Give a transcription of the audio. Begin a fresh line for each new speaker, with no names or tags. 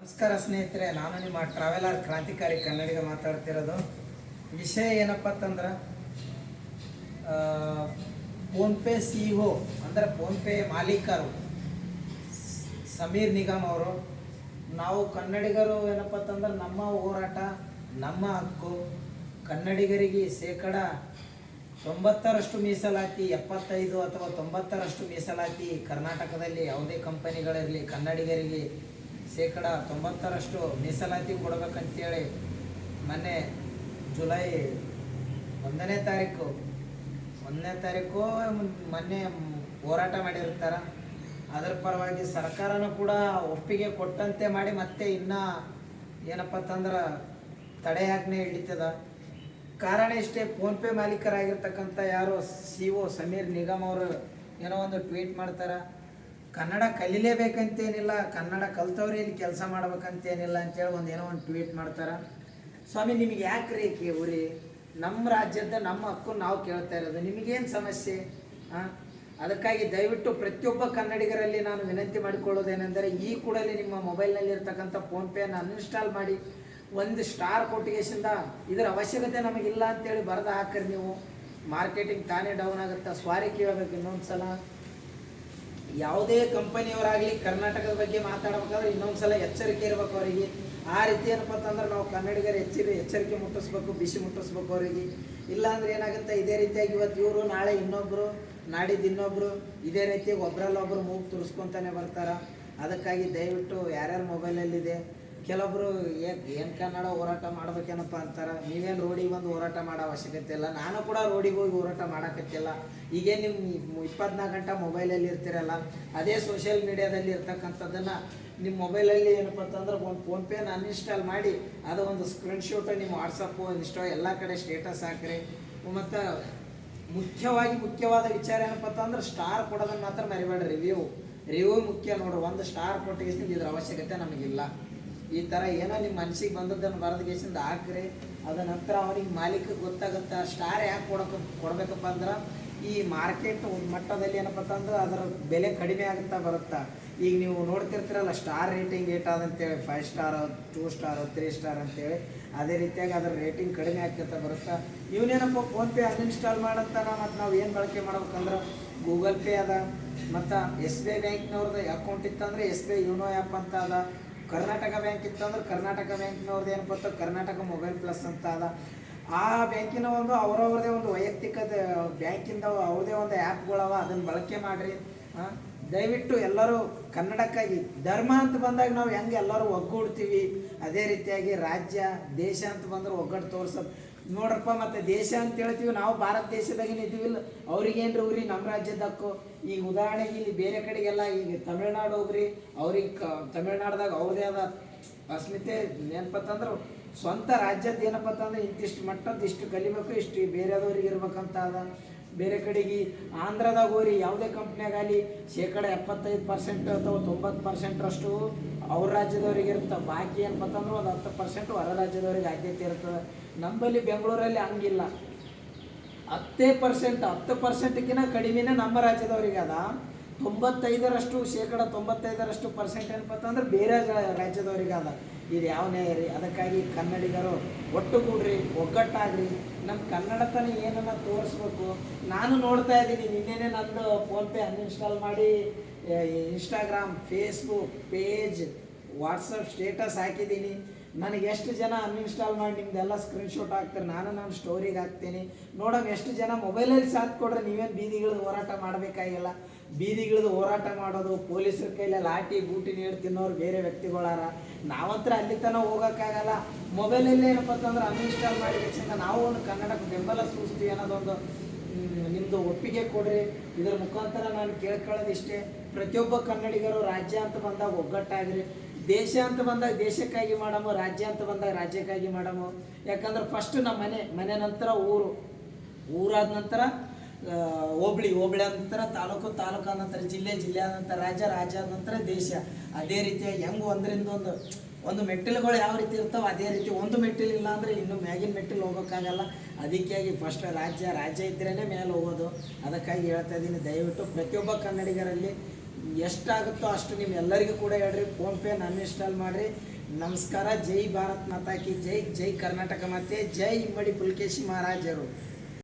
ನಮಸ್ಕಾರ ಸ್ನೇಹಿತರೆ, ನಾನು ನಿಮ್ಮ ಟ್ರಾವೆಲರ್ ಕ್ರಾಂತಿಕಾರಿ ಕನ್ನಡಿಗ ಮಾತಾಡ್ತಿರೋದು. ವಿಷಯ ಏನಪ್ಪ ಅಂತಂದ್ರೆ, ಫೋನ್ಪೇ CEO ಅಂದರೆ ಫೋನ್ಪೇ ಮಾಲೀಕರು ಸಮೀರ್ ನಿಗಮ್ ಅವರು, ನಾವು ಕನ್ನಡಿಗರು ಏನಪ್ಪ ಅಂತಂದ್ರೆ ನಮ್ಮ ಹೋರಾಟ, ನಮ್ಮ ಹಕ್ಕು, ಕನ್ನಡಿಗರಿಗೆ ಶೇಕಡ 90ರಷ್ಟು ಮೀಸಲಾತಿ, 75 ಅಥವಾ 90ರಷ್ಟು ಮೀಸಲಾತಿ ಕರ್ನಾಟಕದಲ್ಲಿ ಯಾವುದೇ ಕಂಪನಿಗಳಿರಲಿ ಕನ್ನಡಿಗರಿಗೆ ಶೇಕಡ 90ರಷ್ಟು ಮೀಸಲಾತಿ ಕೊಡಬೇಕಂತೇಳಿ ಮೊನ್ನೆ ಜುಲೈ 1ನೇ ತಾರೀಕು ಮೊನ್ನೆ ಹೋರಾಟ ಮಾಡಿರ್ತಾರೆ. ಅದರ ಪರವಾಗಿ ಸರ್ಕಾರನೂ ಕೂಡ ಒಪ್ಪಿಗೆ ಕೊಟ್ಟಂತೆ ಮಾಡಿ ಮತ್ತೆ ಇನ್ನೂ ಏನಪ್ಪ ಅಂತಂದ್ರೆ ತಡೆಯಾಜ್ಞೆ ಹಿಡಿತದ. ಕಾರಣ ಇಷ್ಟೇ, ಫೋನ್ಪೇ ಮಾಲೀಕರಾಗಿರ್ತಕ್ಕಂಥ ಯಾರು CEO ಸಮೀರ್ ನಿಗಮ್ ಅವರು ಏನೋ ಒಂದು ಟ್ವೀಟ್ ಮಾಡ್ತಾರೆ. ಕನ್ನಡ ಕಲೀಲೇಬೇಕಂತೇನಿಲ್ಲ, ಕನ್ನಡ ಕಲ್ತವ್ರು ಇಲ್ಲಿ ಕೆಲಸ ಮಾಡ್ಬೇಕಂತೇನಿಲ್ಲ ಅಂತೇಳಿ ಏನೋ ಒಂದು ಟ್ವೀಟ್ ಮಾಡ್ತಾರೆ. ಸ್ವಾಮಿ, ನಿಮಗೆ ಯಾಕೆ ರೀ ಕೇವ್ರಿ? ನಮ್ಮ ರಾಜ್ಯದ ನಮ್ಮ ಹಕ್ಕು ನಾವು ಕೇಳ್ತಾ ಇರೋದು, ನಿಮಗೇನು ಸಮಸ್ಯೆ? ಅದಕ್ಕಾಗಿ ದಯವಿಟ್ಟು ಪ್ರತಿಯೊಬ್ಬ ಕನ್ನಡಿಗರಲ್ಲಿ ನಾನು ವಿನಂತಿ ಮಾಡಿಕೊಳ್ಳೋದೇನೆಂದರೆ, ಈ ಕೂಡಲೇ ನಿಮ್ಮ ಮೊಬೈಲ್ನಲ್ಲಿ ಇರ್ತಕ್ಕಂಥ ಫೋನ್ಪೇಯನ್ನು ಅನ್ಇನ್ಸ್ಟಾಲ್ ಮಾಡಿ ಒಂದು ಸ್ಟಾರ್ ಕೊಟ್ಟಿಗೆಸಿಂದ ಇದರ ಅವಶ್ಯಕತೆ ನಮಗಿಲ್ಲ ಅಂತೇಳಿ ಬರೆದು ಹಾಕ್ರಿ. ನೀವು ಮಾರ್ಕೆಟಿಂಗ್ ತಾನೇ ಡೌನ್ ಆಗುತ್ತೆ. ಸ್ವಾರಿ ಕೇಳಬೇಕು ಇನ್ನೊಂದು ಸಲ, ಯಾವುದೇ ಕಂಪನಿಯವರಾಗಲಿ ಕರ್ನಾಟಕದ ಬಗ್ಗೆ ಮಾತಾಡಬೇಕಾದ್ರೆ ಇನ್ನೊಂದು ಸಲ ಎಚ್ಚರಿಕೆ ಇರಬೇಕು ಅವರಿಗೆ. ಆ ರೀತಿ ಏನಪ್ಪ ಅಂತಂದ್ರೆ ನಾವು ಕನ್ನಡಿಗರು ಎಚ್ಚರಿಕೆ ಮುಟ್ಟಿಸ್ಬೇಕು, ಬಿಸಿ ಮುಟ್ಟಿಸ್ಬೇಕು ಅವರಿಗೆ. ಇಲ್ಲಾಂದ್ರೆ ಏನಾಗುತ್ತೆ, ಇದೇ ರೀತಿಯಾಗಿ ಇವತ್ತು ಇವರು, ನಾಳೆ ಇನ್ನೊಬ್ಬರು, ನಾಡಿದ್ದು ಇನ್ನೊಬ್ಬರು, ಇದೇ ರೀತಿಯಾಗಿ ಒಬ್ಬರಲ್ಲೊಬ್ಬರು ಮೂಗು ತುರಿಸ್ಕೊತಾನೆ ಬರ್ತಾರೆ. ಅದಕ್ಕಾಗಿ ದಯವಿಟ್ಟು ಯಾರ್ಯಾರ ಮೊಬೈಲಲ್ಲಿದೆ, ಕೆಲವೊಬ್ಬರು ಏನು ಕನ್ನಡ ಹೋರಾಟ ಮಾಡ್ಬೇಕೇನಪ್ಪ ಅಂತಾರೆ. ನೀವೇನು ರೋಡಿಗೆ ಬಂದು ಹೋರಾಟ ಮಾಡೋ ಅವಶ್ಯಕತೆ ಇಲ್ಲ, ನಾನು ಕೂಡ ರೋಡಿಗೆ ಹೋಗಿ ಹೋರಾಟ ಮಾಡೋಕತ್ತಿಲ್ಲ. ಈಗೇನು ನಿಮ್ಮ 24 ಗಂಟೆ ಮೊಬೈಲಲ್ಲಿ ಇರ್ತೀರಲ್ಲ, ಅದೇ ಸೋಷಿಯಲ್ ಮೀಡಿಯಾದಲ್ಲಿ ಇರ್ತಕ್ಕಂಥದ್ದನ್ನು ನಿಮ್ಮ ಮೊಬೈಲಲ್ಲಿ ಏನಪ್ಪ ಅಂತಂದ್ರೆ ಒಂದು ಫೋನ್ಪೇನ ಅನ್ಇನ್ಸ್ಟಾಲ್ ಮಾಡಿ ಅದು ಒಂದು ಸ್ಕ್ರೀನ್ಶಾಟು ನಿಮ್ಮ ವಾಟ್ಸಪ್ಪು, ಇನ್ಸ್ಟಾ ಎಲ್ಲ ಕಡೆ ಸ್ಟೇಟಸ್ ಹಾಕ್ರಿ. ಮತ್ತು ಮುಖ್ಯವಾದ ವಿಚಾರ ಏನಪ್ಪ ಅಂತಂದ್ರೆ, ಸ್ಟಾರ್ ಕೊಡೋದನ್ನು ಮಾತ್ರ ಮರಿಬೇಡ್ರಿ. ರಿವ್ಯೂ ಮುಖ್ಯ ನೋಡ್ರಿ. ಒಂದು ಸ್ಟಾರ್ ಕೊಟ್ಟಿಗೆಸಿಂದ ಇದ್ರ ಅವಶ್ಯಕತೆ ನಮಗಿಲ್ಲ. ಈ ಥರ ಏನೋ ನಿಮ್ಮ ಮನಸ್ಸಿಗೆ ಬಂದದ್ದನ್ನು ಬರೆದು ಗೇಸಿಂದ ಹಾಕ್ರಿ. ಅದ ನಂತರ ಅವನಿಗೆ ಮಾಲೀಕ ಗೊತ್ತಾಗುತ್ತೆ. ಸ್ಟಾರ್ ಯಾಕೆ ಕೊಡಬೇಕಪ್ಪ ಅಂದ್ರೆ, ಈ ಮಾರ್ಕೆಟ್ ಮಟ್ಟದಲ್ಲಿ ಏನಪ್ಪ ಅಂತಂದ್ರೆ ಅದರ ಬೆಲೆ ಕಡಿಮೆ ಆಗುತ್ತಾ ಬರುತ್ತಾ. ಈಗ ನೀವು ನೋಡ್ತಿರ್ತೀರಲ್ಲ, ಸ್ಟಾರ್ ರೇಟಿಂಗ್ ಏಟಾದಂತೇಳಿ 5 ಸ್ಟಾರ್, 2 ಸ್ಟಾರ್, 3 ಸ್ಟಾರ್ ಅಂತೇಳಿ, ಅದೇ ರೀತಿಯಾಗಿ ಅದರ ರೇಟಿಂಗ್ ಕಡಿಮೆ ಆಗ್ತಾ ಬರುತ್ತಾ. ಇವನೇನಪ್ಪ ಫೋನ್ಪೇ ಅನ್ಇನ್ಸ್ಟಾಲ್ ಮಾಡಂತಾನ. ಮತ್ತು ನಾವು ಏನು ಬಳಕೆ ಮಾಡ್ಬೇಕಂದ್ರೆ, ಗೂಗಲ್ ಪೇ ಅದ, ಮತ್ತು SBI ಬ್ಯಾಂಕ್ನವ್ರದ್ದು ಅಕೌಂಟ್ ಇತ್ತಂದರೆ SBI ಯೂನೋ ಆ್ಯಪ್ ಅಂತ ಅದ. ಕರ್ನಾಟಕ ಬ್ಯಾಂಕ್ ಇತ್ತಂದ್ರೆ ಕರ್ನಾಟಕ ಬ್ಯಾಂಕ್ನವ್ರದ್ದು ಏನಪ್ಪ ಅಂತ ಕರ್ನಾಟಕ ಮೊಬೈಲ್ ಪ್ಲಸ್ ಅಂತ ಅದ. ಆ ಬ್ಯಾಂಕಿನ ಒಂದು ಅವರವ್ರದೇ ಒಂದು ವೈಯಕ್ತಿಕದ ಬ್ಯಾಂಕಿಂದ ಅವ್ರದೇ ಒಂದು ಆ್ಯಪ್ಗಳವ, ಅದನ್ನು ಬಳಕೆ ಮಾಡಿರಿ. ದಯವಿಟ್ಟು ಎಲ್ಲರೂ ಕನ್ನಡಕ್ಕಾಗಿ, ಧರ್ಮ ಅಂತ ಬಂದಾಗ ನಾವು ಹೆಂಗೆ ಎಲ್ಲರೂ ಒಗ್ಗೂಡ್ತೀವಿ, ಅದೇ ರೀತಿಯಾಗಿ ರಾಜ್ಯ ದೇಶ ಅಂತ ಬಂದ್ರೆ ಒಗ್ಗಟ್ಟು ತೋರ್ಸೋದು ನೋಡ್ರಪ್ಪ. ಮತ್ತು ದೇಶ ಅಂತ ಹೇಳ್ತೀವಿ, ನಾವು ಭಾರತ ದೇಶದಾಗಿನ ಇದ್ದೀವಿಲ್ಲ, ಅವ್ರಿಗೇನ್ರಿ ಊರಿ ನಮ್ಮ ರಾಜ್ಯದಕ್ಕೂ. ಈಗ ಉದಾಹರಣೆಗೆ ಇಲ್ಲಿ ಬೇರೆ ಕಡೆಗೆಲ್ಲ, ಈಗ ತಮಿಳ್ನಾಡು ಹೋಗ್ರಿ, ಅವ್ರಿಗೆ ತಮಿಳ್ನಾಡ್ದಾಗ ಅವ್ರದೇ ಆದ ಅಸ್ಮಿತೆ ಏನಪ್ಪತ್ತಂದ್ರೆ ಸ್ವಂತ ರಾಜ್ಯದ ಏನಪ್ಪ ಅಂತಂದ್ರೆ ಇಂತಿಷ್ಟು ಮಟ್ಟದ್ದು ಇಷ್ಟು ಕಲಿಬೇಕು, ಇಷ್ಟು ಬೇರೆದವ್ರಿಗೆ ಇರ್ಬೇಕಂತ ಅದ. ಬೇರೆ ಕಡೆಗೆ ಆಂಧ್ರದಾಗ ಹೋರಿ, ಯಾವುದೇ ಕಂಪ್ನಿಯಾಗಲಿ ಶೇಕಡ 75% ಅಥವಾ 90%ರಷ್ಟು ಅವ್ರ ರಾಜ್ಯದವ್ರಿಗೆ ಇರ್ತವೆ. ಬಾಕಿ ಏನಪ್ಪ ಅಂತಂದ್ರೆ ಒಂದು 10% ಹೊರ ರಾಜ್ಯದವ್ರಿಗೆ ಆದ್ಯತೆ ಇರ್ತದೆ. ನಮ್ಮಲ್ಲಿ ಬೆಂಗಳೂರಲ್ಲಿ ಹಂಗಿಲ್ಲ. 10%ಕ್ಕಿಂತ ಕಡಿಮೆನೇ ನಮ್ಮ ರಾಜ್ಯದವ್ರಿಗೆ ಅದ. 95ರಷ್ಟು ಶೇಕಡ 95% ಏನಪ್ಪ ಅಂತಂದ್ರೆ ಬೇರೆ ರಾಜ್ಯದವ್ರಿಗೆ ಅದ. ಇದು ಯಾವ ನ್ಯಾಯ ರೀ? ಅದಕ್ಕಾಗಿ ಕನ್ನಡಿಗರು ಒಟ್ಟುಗೂಡ್ರಿ, ಒಗ್ಗಟ್ಟಾಗ್ರಿ. ನಮ್ಮ ಕನ್ನಡತನ ಏನನ್ನ ತೋರಿಸ್ಬೇಕು. ನಾನು ನೋಡ್ತಾ ಇದ್ದೀನಿ, ನಿನ್ನೆನೇ ನಂದು ಫೋನ್ಪೇ ಅನ್ಇನ್ಸ್ಟಾಲ್ ಮಾಡಿ Instagram, Facebook page, WhatsApp status ಹಾಕಿದ್ದೀನಿ. ನನಗೆ ಎಷ್ಟು ಜನ ಅನ್ಇನ್ಸ್ಟಾಲ್ ಮಾಡಿ ನಿಮ್ದೆಲ್ಲ ಸ್ಕ್ರೀನ್ಶಾಟ್ ಹಾಕ್ತಾರೆ, ನಾನು ನನ್ನ ಸ್ಟೋರಿಗೆ ಹಾಕ್ತೀನಿ. ನೋಡೋಣ ಎಷ್ಟು ಜನ ಮೊಬೈಲಲ್ಲಿ ಸಾಥ್ ಕೊಡ್ರೆ. ನೀವೇನು ಬೀದಿಗಿಳಿದು ಹೋರಾಟ ಮಾಡಬೇಕಾಗಿಲ್ಲ. ಬೀದಿಗಿಳಿದು ಹೋರಾಟ ಮಾಡೋದು, ಪೊಲೀಸರ ಕೈಲಿ ಲಾಠಿ ಬೂಟಿ ನೀಡಿ ತಿನ್ನೋರು ಬೇರೆ ವ್ಯಕ್ತಿಗಳಾರ. ನಾವಂತ್ರ ಅಲ್ಲಿ ತನಕ ಹೋಗೋಕ್ಕಾಗಲ್ಲ. ಮೊಬೈಲಲ್ಲಿ ಏನಪ್ಪ ಅಂತಂದ್ರೆ ಅನ್ಇನ್ಸ್ಟಾಲ್ ಮಾಡಿ ನಾವು ಒಂದು ಕನ್ನಡಕ್ಕೆ ಬೆಂಬಲ ಸೂಚಿಸ್ತೀವಿ ಅನ್ನೋದೊಂದು ನಿಮ್ಮದು ಒಪ್ಪಿಗೆ ಕೊಡ್ರಿ. ಇದರ ಮುಖಾಂತರ ನಾನು ಕೇಳ್ಕೊಳ್ಳೋದು ಇಷ್ಟೇ, ಪ್ರತಿಯೊಬ್ಬ ಕನ್ನಡಿಗರು ರಾಜ್ಯ ಅಂತ ಬಂದಾಗ ಒಗ್ಗಟ್ಟಾಗ್ರಿ. ದೇಶ ಅಂತ ಬಂದಾಗ ದೇಶಕ್ಕಾಗಿ ಮಾಡಮು, ರಾಜ್ಯ ಅಂತ ಬಂದಾಗ ರಾಜ್ಯಕ್ಕಾಗಿ ಮಾಡಮು. ಯಾಕಂದ್ರೆ ಫಸ್ಟ್ ನಮ್ಮ ಮನೆ ನಂತರ ಊರಾದ ನಂತರ ಹೋಬಳಿ ಆದ ನಂತರ ತಾಲೂಕು ಆದ ನಂತರ ಜಿಲ್ಲೆ ಆದ ನಂತರ ರಾಜ್ಯ ಆದ ನಂತರ ದೇಶ. ಅದೇ ರೀತಿಯಾಗಿ ಹೆಂಗೆ ಒಂದರಿಂದ ಒಂದು ಮೆಟ್ಟಿಲುಗಳು ಯಾವ ರೀತಿ ಇರ್ತಾವೆ, ಅದೇ ರೀತಿ ಒಂದು ಮೆಟ್ಟಿಲಿಲ್ಲ ಅಂದರೆ ಇನ್ನು ಮ್ಯಾಗಿನ ಮೆಟ್ಟಿಲು ಹೋಗೋಕ್ಕಾಗಲ್ಲ. ಅದಕ್ಕಾಗಿ ಫಸ್ಟ್ ರಾಜ್ಯ ಇದ್ರೇ ಮೇಲೆ ಹೋಗೋದು. ಅದಕ್ಕಾಗಿ ಹೇಳ್ತಾ ಇದ್ದೀನಿ, ದಯವಿಟ್ಟು ಪ್ರತಿಯೊಬ್ಬ ಕನ್ನಡಿಗರಲ್ಲಿ ಎಷ್ಟಾಗುತ್ತೋ ಅಷ್ಟು ನಿಮ್ಮೆಲ್ಲರಿಗೂ ಕೂಡ ಹೇಳ್ರಿ, ಫೋನ್ಪೇನ ಅನ್ಇನ್ಸ್ಟಾಲ್ ಮಾಡಿರಿ. ನಮಸ್ಕಾರ. ಜೈ ಭಾರತ್ ಮಾತಾ ಕಿ ಜೈ. ಜೈ ಕರ್ನಾಟಕ ಮಾತೆ. ಜೈ ಇಮ್ಮಡಿ ಪುಲಕೇಶಿ ಮಹಾರಾಜರು.